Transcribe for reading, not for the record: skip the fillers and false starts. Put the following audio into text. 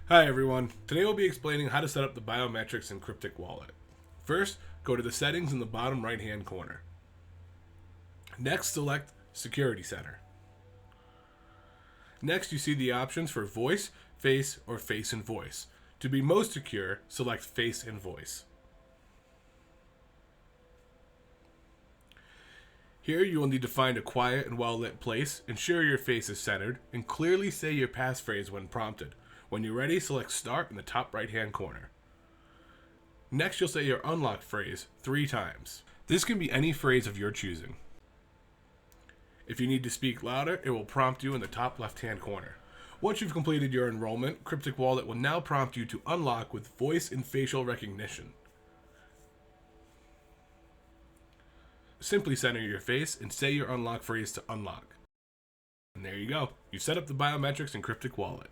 Hi everyone, today we'll be explaining how to set up the Biometrics and Krptic wallet. First, go to the settings in the bottom right hand corner. Next, select Security Center. Next, you see the options for voice, face, or face and voice. To be most secure, select face and voice. Here you will need to find a quiet and well-lit place, ensure your face is centered, and clearly say your passphrase when prompted. When you're ready, select Start in the top right-hand corner. Next, you'll say your unlock phrase 3 times. This can be any phrase of your choosing. If you need to speak louder, it will prompt you in the top left-hand corner. Once you've completed your enrollment, Krptic Wallet will now prompt you to unlock with voice and facial recognition. Simply center your face and say your unlock phrase to unlock. And there you go. You set up the Biometrics and Krptic Wallet.